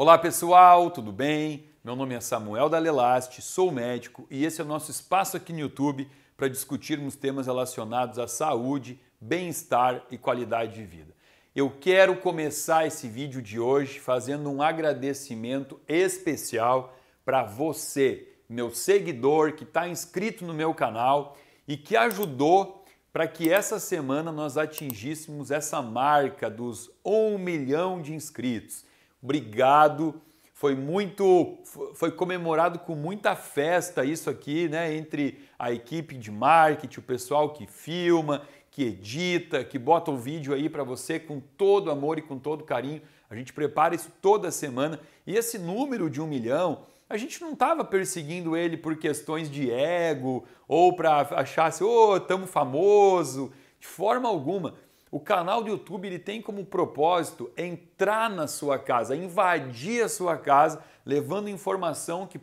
Olá pessoal, tudo bem? Meu nome é Samuel Dalelaste, sou médico e esse é o nosso espaço aqui no YouTube para discutirmos temas relacionados à saúde, bem-estar e qualidade de vida. Eu quero começar esse vídeo de hoje fazendo um agradecimento especial para você, meu seguidor que está inscrito no meu canal e que ajudou para que essa semana nós atingíssemos essa marca dos 1 milhão de inscritos. Obrigado, foi comemorado com muita festa isso aqui, né, entre a equipe de marketing, o pessoal que filma, que edita, que bota o vídeo aí para você com todo amor e com todo carinho. A gente prepara isso toda semana e esse número de 1 milhão, a gente não estava perseguindo ele por questões de ego ou para achar assim, estamos famoso, de forma alguma. O canal do YouTube ele tem como propósito entrar na sua casa, invadir a sua casa, levando informação que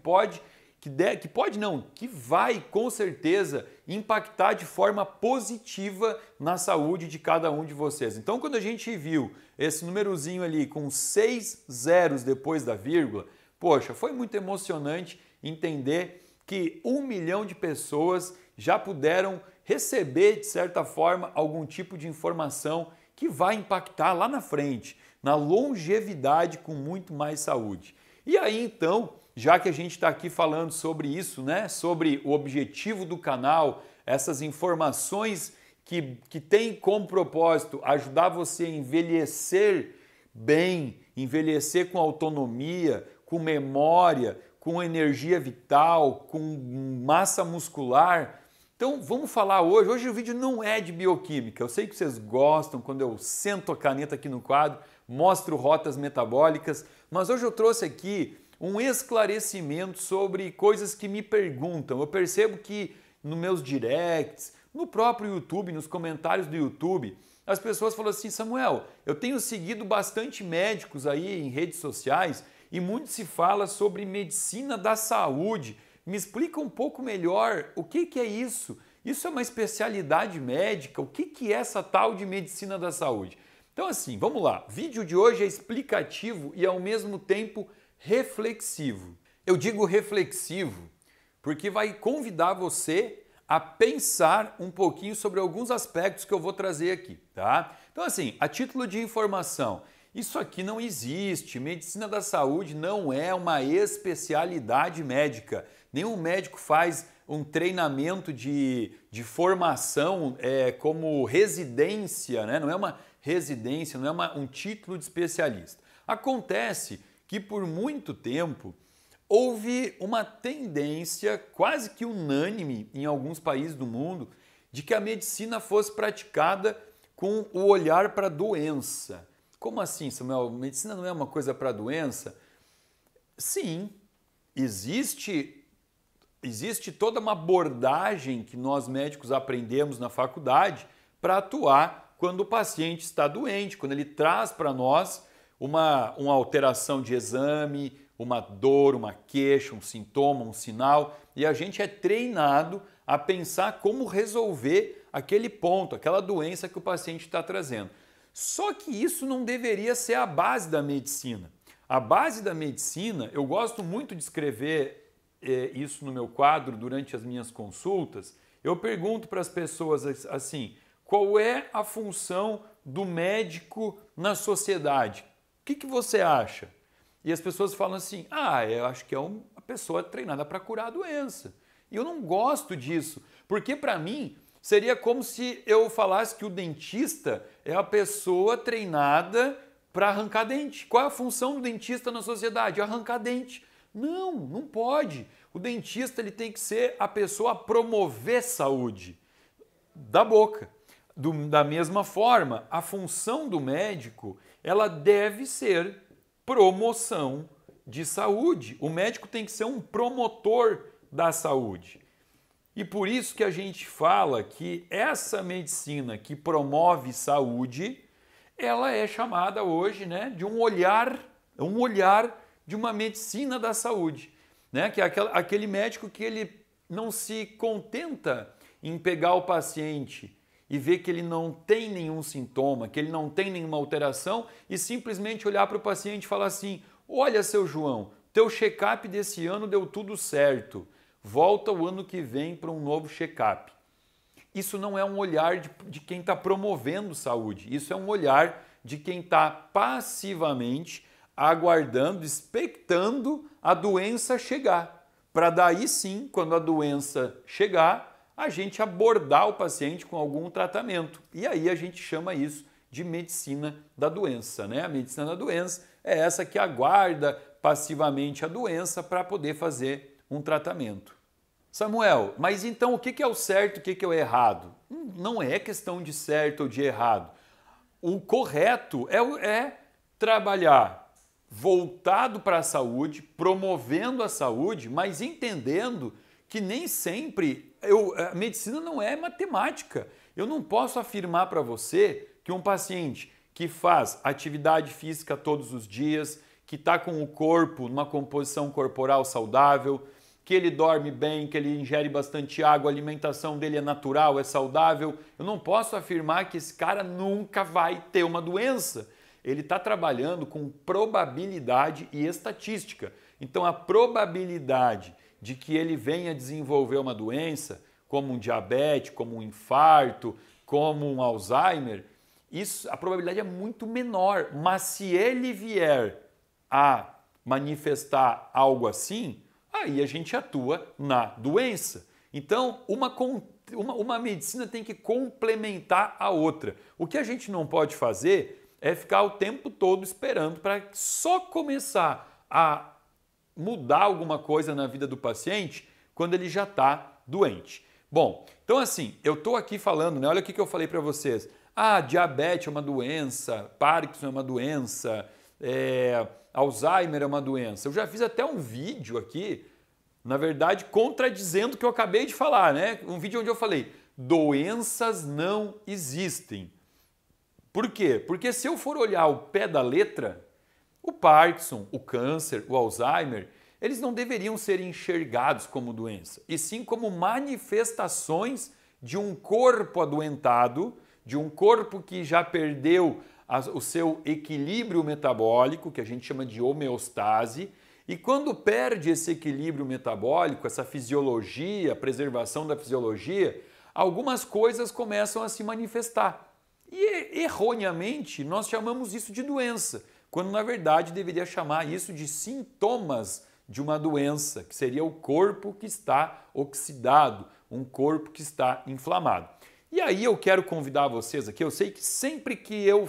vai com certeza impactar de forma positiva na saúde de cada um de vocês. Então, quando a gente viu esse númerozinho ali com 6 zeros depois da vírgula, poxa, foi muito emocionante entender que 1 milhão de pessoas já puderam receber, de certa forma, algum tipo de informação que vai impactar lá na frente, na longevidade com muito mais saúde. E aí, então, já que a gente está aqui falando sobre isso, né, sobre o objetivo do canal, essas informações que tem como propósito ajudar você a envelhecer bem, envelhecer com autonomia, com memória, com energia vital, com massa muscular. Então vamos falar hoje. Hoje o vídeo não é de bioquímica. Eu sei que vocês gostam quando eu sento a caneta aqui no quadro, mostro rotas metabólicas, mas hoje eu trouxe aqui um esclarecimento sobre coisas que me perguntam. Eu percebo que nos meus directs, no próprio YouTube, nos comentários do YouTube, as pessoas falam assim, Samuel, eu tenho seguido bastante médicos aí em redes sociais e muito se fala sobre medicina da saúde. Me explica um pouco melhor o que é isso? Isso é uma especialidade médica? O que é essa tal de medicina da saúde? Então assim, vamos lá. O vídeo de hoje é explicativo e ao mesmo tempo reflexivo. Eu digo reflexivo porque vai convidar você a pensar um pouquinho sobre alguns aspectos que eu vou trazer aqui, tá? Então assim, a título de informação, isso aqui não existe, medicina da saúde não é uma especialidade médica. Nenhum médico faz um treinamento de formação como residência, né? Não é uma residência, não é um título de especialista. Acontece que por muito tempo houve uma tendência quase que unânime em alguns países do mundo de que a medicina fosse praticada com o olhar para a doença. Como assim, Samuel? Medicina não é uma coisa para doença? Sim, existe toda uma abordagem que nós médicos aprendemos na faculdade para atuar quando o paciente está doente, quando ele traz para nós uma alteração de exame, uma dor, uma queixa, um sintoma, um sinal, e a gente é treinado a pensar como resolver aquele ponto, aquela doença que o paciente está trazendo. Só que isso não deveria ser a base da medicina. A base da medicina, eu gosto muito de escrever isso no meu quadro durante as minhas consultas, eu pergunto para as pessoas assim, qual é a função do médico na sociedade? O que você acha? E as pessoas falam assim, eu acho que é uma pessoa treinada para curar a doença. E eu não gosto disso, porque para mim seria como se eu falasse que o dentista é a pessoa treinada para arrancar dente. Qual é a função do dentista na sociedade? Arrancar dente. Não, não pode. O dentista ele tem que ser a pessoa a promover saúde da boca. Da mesma forma, a função do médico ela deve ser promoção de saúde. O médico tem que ser um promotor da saúde. E por isso que a gente fala que essa medicina que promove saúde, ela é chamada hoje, né, de um olhar de uma medicina da saúde, né, que é aquele médico que ele não se contenta em pegar o paciente e ver que ele não tem nenhum sintoma, que ele não tem nenhuma alteração e simplesmente olhar para o paciente e falar assim, Olha, seu João, teu check-up desse ano deu tudo certo. Volta o ano que vem para um novo check-up. Isso não é um olhar de quem está promovendo saúde. Isso é um olhar de quem está passivamente aguardando, expectando a doença chegar. Para daí sim, quando a doença chegar, a gente abordar o paciente com algum tratamento. E aí a gente chama isso de medicina da doença, né? A medicina da doença é essa que aguarda passivamente a doença para poder fazer um tratamento. Samuel, mas então o que é o certo e o que é o errado? Não é questão de certo ou de errado. O correto é trabalhar voltado para a saúde, promovendo a saúde, mas entendendo que nem sempre a medicina não é matemática. Eu não posso afirmar para você que um paciente que faz atividade física todos os dias, que está com o corpo numa composição corporal saudável, que ele dorme bem, que ele ingere bastante água, a alimentação dele é natural, é saudável, eu não posso afirmar que esse cara nunca vai ter uma doença. Ele está trabalhando com probabilidade e estatística. Então a probabilidade de que ele venha desenvolver uma doença, como um diabetes, como um infarto, como um Alzheimer, a probabilidade é muito menor. Mas se ele vier a manifestar algo assim, aí a gente atua na doença. Então, uma medicina tem que complementar a outra. O que a gente não pode fazer é ficar o tempo todo esperando para só começar a mudar alguma coisa na vida do paciente quando ele já está doente. Bom, então assim, eu estou aqui falando, né? Olha o que eu falei para vocês. Diabetes é uma doença, Parkinson é uma doença, Alzheimer é uma doença. Eu já fiz até um vídeo aqui, na verdade, contradizendo o que eu acabei de falar, né? Um vídeo onde eu falei, doenças não existem. Por quê? Porque se eu for olhar o pé da letra, o Parkinson, o câncer, o Alzheimer, eles não deveriam ser enxergados como doença, e sim como manifestações de um corpo adoentado, de um corpo que já perdeu o seu equilíbrio metabólico, que a gente chama de homeostase, e quando perde esse equilíbrio metabólico, essa fisiologia, a preservação da fisiologia, algumas coisas começam a se manifestar. E erroneamente nós chamamos isso de doença, quando na verdade deveria chamar isso de sintomas de uma doença, que seria o corpo que está oxidado, um corpo que está inflamado. E aí eu quero convidar vocês aqui, eu sei que sempre que eu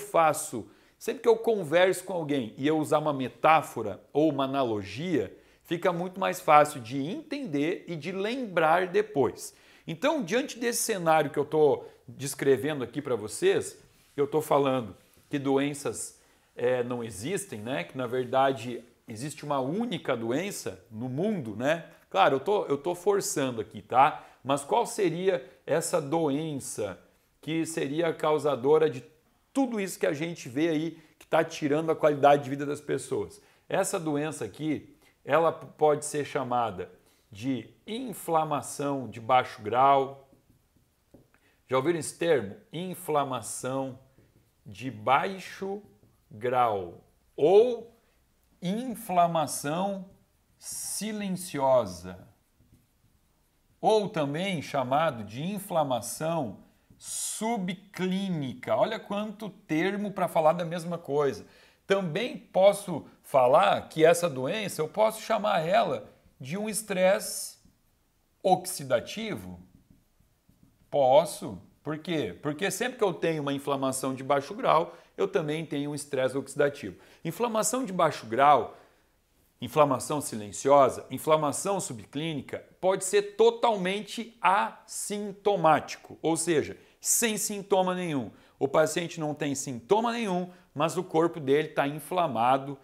converso com alguém e eu usar uma metáfora ou uma analogia, fica muito mais fácil de entender e de lembrar depois. Então, diante desse cenário que eu estou descrevendo aqui para vocês, eu estou falando que doenças não existem, né? Que na verdade existe uma única doença no mundo, né? Claro, eu estou forçando aqui, tá? Mas qual seria essa doença que seria causadora de tudo isso que a gente vê aí que está tirando a qualidade de vida das pessoas? Essa doença aqui, ela pode ser chamada de inflamação de baixo grau. Já ouviram esse termo? Inflamação de baixo grau ou inflamação silenciosa, ou também chamado de inflamação subclínica. Olha quanto termo para falar da mesma coisa. Também posso falar que essa doença, eu posso chamar ela de um estresse oxidativo? Posso. Por quê? Porque sempre que eu tenho uma inflamação de baixo grau, eu também tenho um estresse oxidativo. Inflamação de baixo grau, inflamação silenciosa, inflamação subclínica pode ser totalmente assintomático, ou seja, sem sintoma nenhum. O paciente não tem sintoma nenhum, mas o corpo dele está inflamado,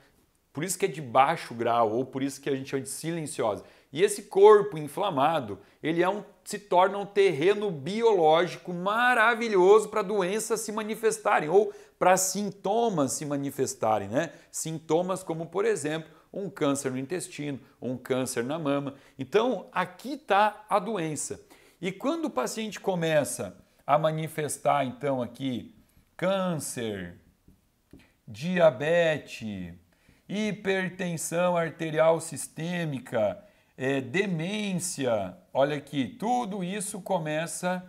por isso que é de baixo grau, ou por isso que a gente chama de silenciosa. E esse corpo inflamado, ele se torna um terreno biológico maravilhoso para doenças se manifestarem, ou para sintomas se manifestarem, né? Sintomas como, por exemplo, um câncer no intestino, um câncer na mama. Então, aqui está a doença. E quando o paciente começa a manifestar, então, aqui, câncer, diabetes, hipertensão arterial sistêmica, demência, olha aqui, tudo isso começa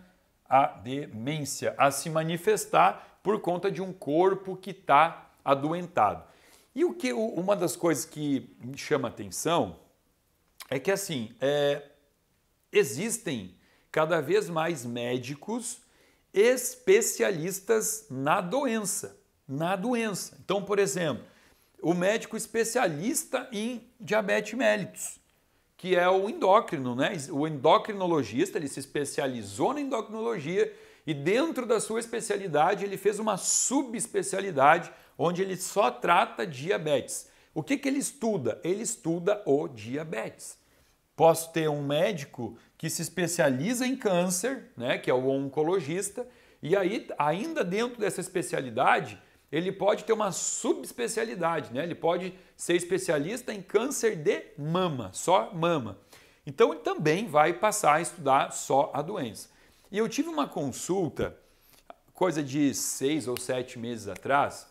a demência a se manifestar por conta de um corpo que está adoentado. E uma das coisas que me chama a atenção é que assim, existem cada vez mais médicos especialistas na doença. Então, por exemplo, o médico especialista em diabetes mellitus, que é o endócrino, né? O endocrinologista, ele se especializou na endocrinologia e dentro da sua especialidade ele fez uma subespecialidade onde ele só trata diabetes. O que ele estuda? Ele estuda o diabetes. Posso ter um médico que se especializa em câncer, né, que é o oncologista, e aí ainda dentro dessa especialidade ele pode ter uma subespecialidade, né? Ele pode ser especialista em câncer de mama, só mama. Então ele também vai passar a estudar só a doença. E eu tive uma consulta, coisa de 6 ou 7 meses atrás,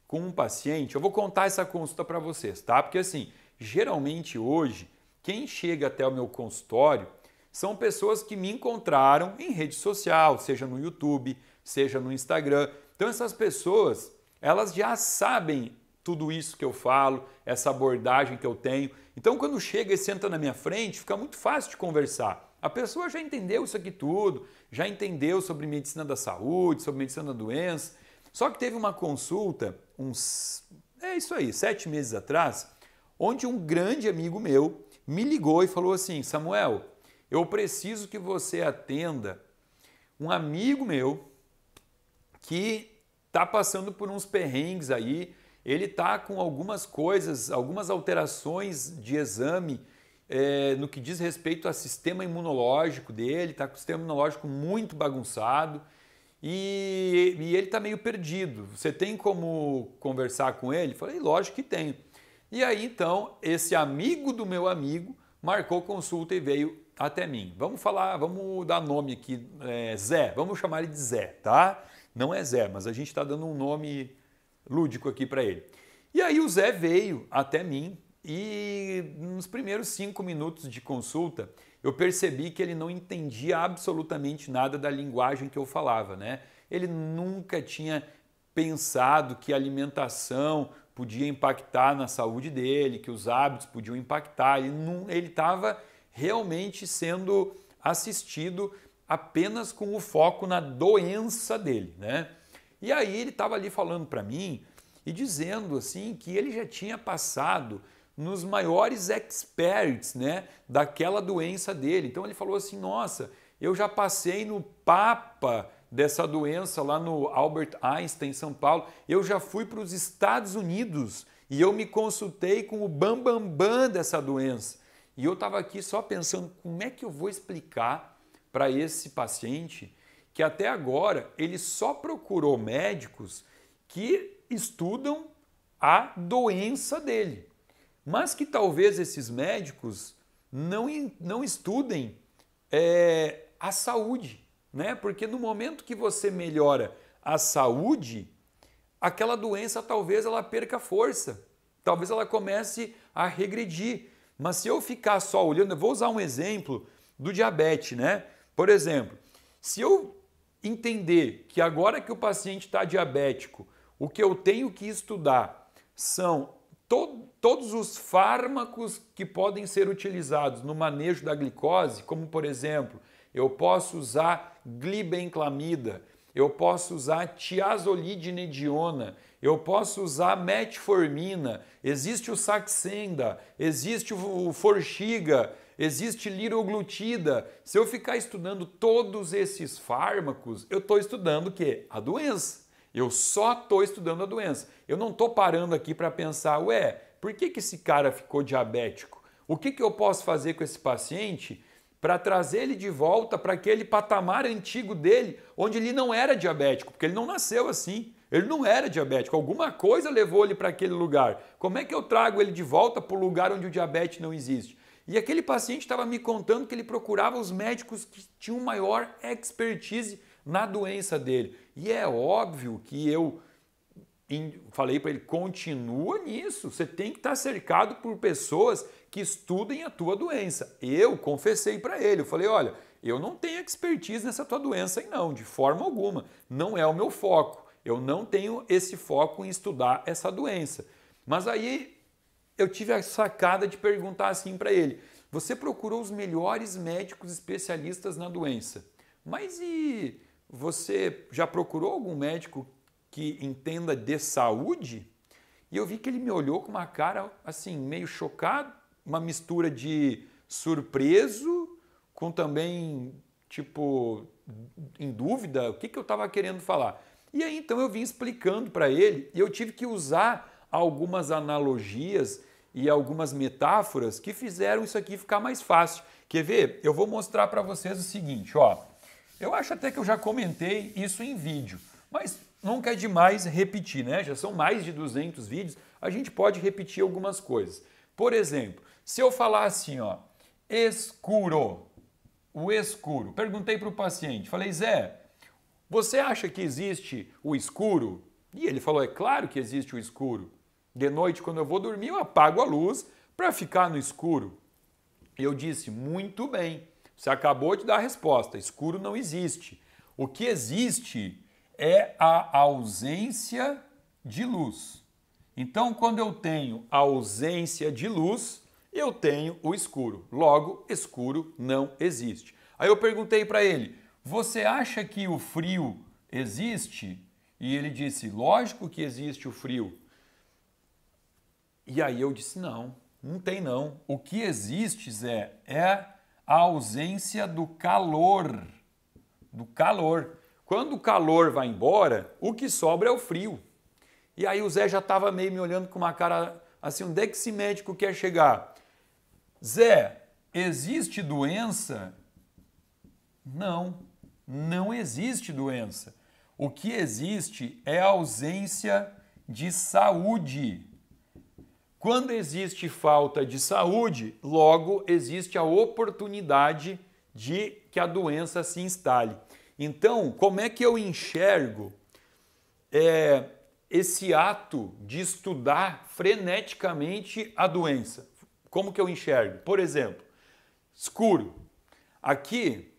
com um paciente. Eu vou contar essa consulta para vocês, tá? Porque assim, geralmente hoje, quem chega até o meu consultório são pessoas que me encontraram em rede social, seja no YouTube, seja no Instagram. Então essas pessoas, elas já sabem tudo isso que eu falo, essa abordagem que eu tenho. Então quando chega e senta na minha frente, fica muito fácil de conversar. A pessoa já entendeu isso aqui tudo, já entendeu sobre medicina da saúde, sobre medicina da doença. Só que teve uma consulta, isso aí, 7 meses atrás, onde um grande amigo meu me ligou e falou assim: Samuel, eu preciso que você atenda um amigo meu que está passando por uns perrengues aí, ele está com algumas coisas, algumas alterações de exame no que diz respeito ao sistema imunológico dele, está com o sistema imunológico muito bagunçado e ele está meio perdido. Você tem como conversar com ele? Falei, lógico que tenho. E aí então, esse amigo do meu amigo marcou consulta e veio até mim. Vamos dar nome aqui, Zé, vamos chamar ele de Zé, tá? Não é Zé, mas a gente está dando um nome lúdico aqui para ele. E aí o Zé veio até mim e nos primeiros 5 minutos de consulta eu percebi que ele não entendia absolutamente nada da linguagem que eu falava, né? Ele nunca tinha pensado que a alimentação podia impactar na saúde dele, que os hábitos podiam impactar. Ele estava realmente sendo assistido apenas com o foco na doença dele, né? E aí ele estava ali falando para mim e dizendo assim que ele já tinha passado nos maiores experts, né, daquela doença dele. Então ele falou assim, nossa, eu já passei no Papa dessa doença lá no Albert Einstein, em São Paulo, eu já fui para os Estados Unidos e eu me consultei com o bambambam dessa doença. E eu estava aqui só pensando como é que eu vou explicar para esse paciente que até agora ele só procurou médicos que estudam a doença dele, mas que talvez esses médicos não estudem a saúde, né? Porque no momento que você melhora a saúde, aquela doença talvez ela perca força, talvez ela comece a regredir. Mas se eu ficar só olhando, eu vou usar um exemplo do diabetes, né? Por exemplo, se eu entender que agora que o paciente está diabético, o que eu tenho que estudar são todos os fármacos que podem ser utilizados no manejo da glicose, como por exemplo, eu posso usar glibenclamida, eu posso usar tiazolidinediona, eu posso usar metformina, existe o Saxenda, existe o Forxiga, existe liraglutida. Se eu ficar estudando todos esses fármacos, eu estou estudando o quê? A doença. Eu só estou estudando a doença. Eu não estou parando aqui para pensar, por que esse cara ficou diabético? O que eu posso fazer com esse paciente para trazer ele de volta para aquele patamar antigo dele, onde ele não era diabético, porque ele não nasceu assim. Ele não era diabético, alguma coisa levou ele para aquele lugar. Como é que eu trago ele de volta para o lugar onde o diabetes não existe? E aquele paciente estava me contando que ele procurava os médicos que tinham maior expertise na doença dele. E é óbvio que eu falei para ele, continua nisso, você tem que estar cercado por pessoas que estudem a tua doença. Eu confessei para ele, eu falei, olha, eu não tenho expertise nessa tua doença aí não, de forma alguma, não é o meu foco, eu não tenho esse foco em estudar essa doença. Mas aí eu tive a sacada de perguntar assim para ele, você procurou os melhores médicos especialistas na doença, mas e você já procurou algum médico que entenda de saúde? E eu vi que ele me olhou com uma cara assim, meio chocado, uma mistura de surpreso com também, tipo, em dúvida, o que eu estava querendo falar. E aí então eu vim explicando para ele e eu tive que usar algumas analogias e algumas metáforas que fizeram isso aqui ficar mais fácil. Quer ver? Eu vou mostrar para vocês o seguinte, ó. Eu acho até que eu já comentei isso em vídeo, mas nunca é demais repetir, né? Já são mais de 200 vídeos, a gente pode repetir algumas coisas. Por exemplo, se eu falar assim, ó, escuro, o escuro. Perguntei para o paciente, falei, Zé, você acha que existe o escuro? E ele falou, é claro que existe o escuro. De noite, quando eu vou dormir, eu apago a luz para ficar no escuro. Eu disse, muito bem, você acabou de dar a resposta, escuro não existe. O que existe é a ausência de luz. Então, quando eu tenho a ausência de luz, eu tenho o escuro. Logo, escuro não existe. Aí eu perguntei para ele, você acha que o frio existe? E ele disse, lógico que existe o frio. E aí eu disse, não, não tem não. O que existe, Zé, é a ausência do calor. Do calor. Quando o calor vai embora, o que sobra é o frio. E aí o Zé já estava meio me olhando com uma cara assim, onde é que esse médico quer chegar? Zé, existe doença? Não, não existe doença. O que existe é a ausência de saúde. Quando existe falta de saúde, logo existe a oportunidade de que a doença se instale. Então, como é que eu enxergo esse ato de estudar freneticamente a doença? Como que eu enxergo? Por exemplo, escuro. Aqui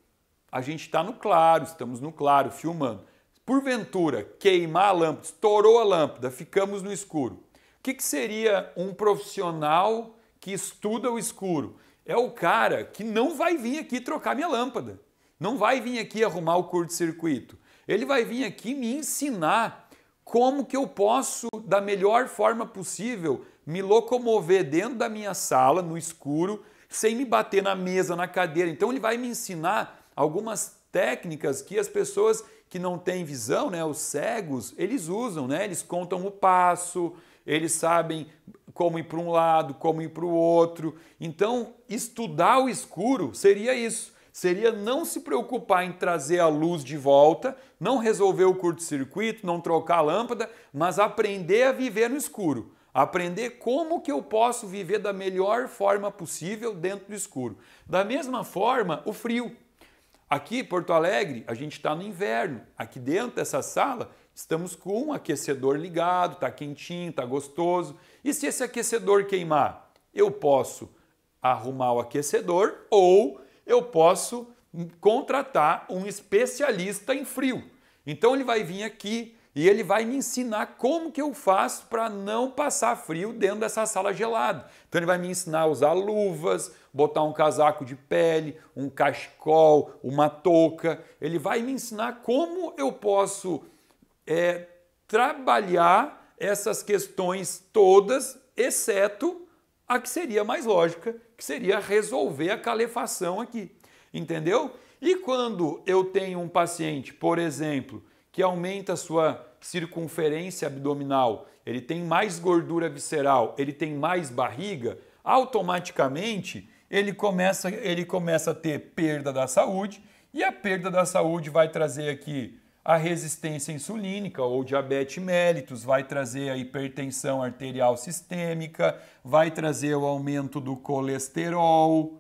a gente está no claro, estamos no claro, filmando. Porventura, queimar a lâmpada, estourou a lâmpada, ficamos no escuro. O que seria um profissional que estuda o escuro? É o cara que não vai vir aqui trocar minha lâmpada, não vai vir aqui arrumar o curto-circuito. Ele vai vir aqui me ensinar como que eu posso, da melhor forma possível, me locomover dentro da minha sala, no escuro, sem me bater na mesa, na cadeira. Então ele vai me ensinar algumas técnicas que as pessoas que não têm visão, né, os cegos, eles usam, né? Eles contam o passo, eles sabem como ir para um lado, como ir para o outro. Então, estudar o escuro seria isso. Seria não se preocupar em trazer a luz de volta, não resolver o curto-circuito, não trocar a lâmpada, mas aprender a viver no escuro. Aprender como que eu posso viver da melhor forma possível dentro do escuro. Da mesma forma, o frio. Aqui, Porto Alegre, a gente está no inverno. Aqui dentro dessa sala, estamos com um aquecedor ligado, está quentinho, está gostoso. E se esse aquecedor queimar? Eu posso arrumar o aquecedor ou eu posso contratar um especialista em frio. Então ele vai vir aqui e ele vai me ensinar como que eu faço para não passar frio dentro dessa sala gelada. Então ele vai me ensinar a usar luvas, botar um casaco de pele, um cachecol, uma touca. Ele vai me ensinar como eu posso trabalhar essas questões todas, exceto a que seria mais lógica, que seria resolver a calefação aqui, entendeu? E quando eu tenho um paciente, por exemplo, que aumenta a sua circunferência abdominal, ele tem mais gordura visceral, ele tem mais barriga, automaticamente ele começa a ter perda da saúde, e a perda da saúde vai trazer aqui a resistência insulínica ou diabetes mellitus, vai trazer a hipertensão arterial sistêmica, vai trazer o aumento do colesterol,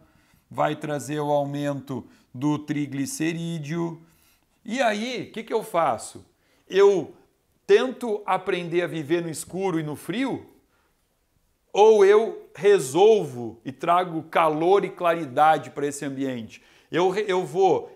vai trazer o aumento do triglicerídeo. E aí, o que eu faço? Eu tento aprender a viver no escuro e no frio? Ou eu resolvo e trago calor e claridade para esse ambiente? Eu vou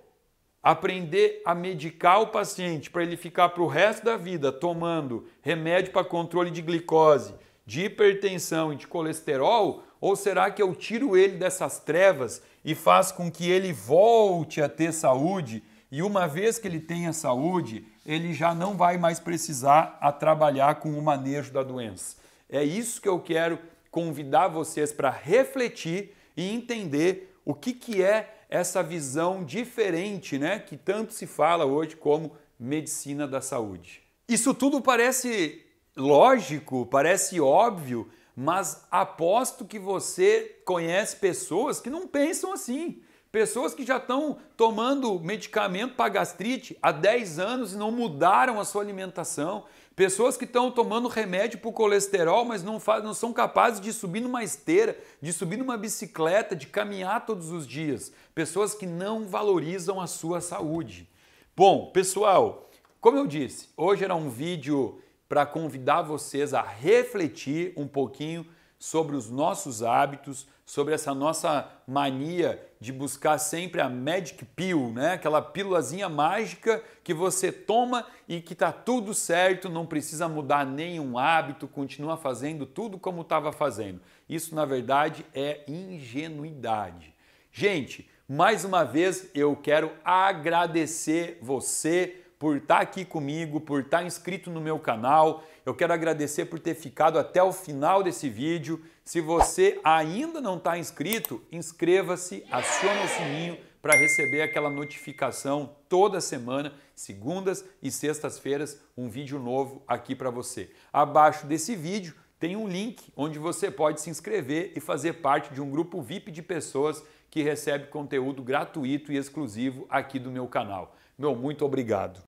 aprender a medicar o paciente para ele ficar para o resto da vida tomando remédio para controle de glicose, de hipertensão e de colesterol? Ou será que eu tiro ele dessas trevas e faço com que ele volte a ter saúde? E uma vez que ele tenha saúde, ele já não vai mais precisar trabalhar com o manejo da doença. É isso que eu quero convidar vocês para refletir e entender o que é essa visão diferente, né, que tanto se fala hoje como medicina da saúde. Isso tudo parece lógico, parece óbvio, mas aposto que você conhece pessoas que não pensam assim. Pessoas que já estão tomando medicamento para gastrite há 10 anos e não mudaram a sua alimentação. Pessoas que estão tomando remédio para o colesterol, mas não são capazes de subir numa esteira, de subir numa bicicleta, de caminhar todos os dias. Pessoas que não valorizam a sua saúde. Bom, pessoal, como eu disse, hoje era um vídeo para convidar vocês a refletir um pouquinho sobre os nossos hábitos, sobre essa nossa mania de buscar sempre a Magic Pill, né? Aquela pílulazinha mágica que você toma e que tá tudo certo, não precisa mudar nenhum hábito, continua fazendo tudo como estava fazendo. Isso, na verdade, é ingenuidade. Gente, mais uma vez eu quero agradecer você por estar aqui comigo, por estar inscrito no meu canal. Eu quero agradecer por ter ficado até o final desse vídeo. Se você ainda não está inscrito, inscreva-se, acione o sininho para receber aquela notificação toda semana, segundas e sextas-feiras, um vídeo novo aqui para você. Abaixo desse vídeo tem um link onde você pode se inscrever e fazer parte de um grupo VIP de pessoas que recebe conteúdo gratuito e exclusivo aqui do meu canal. Meu muito obrigado.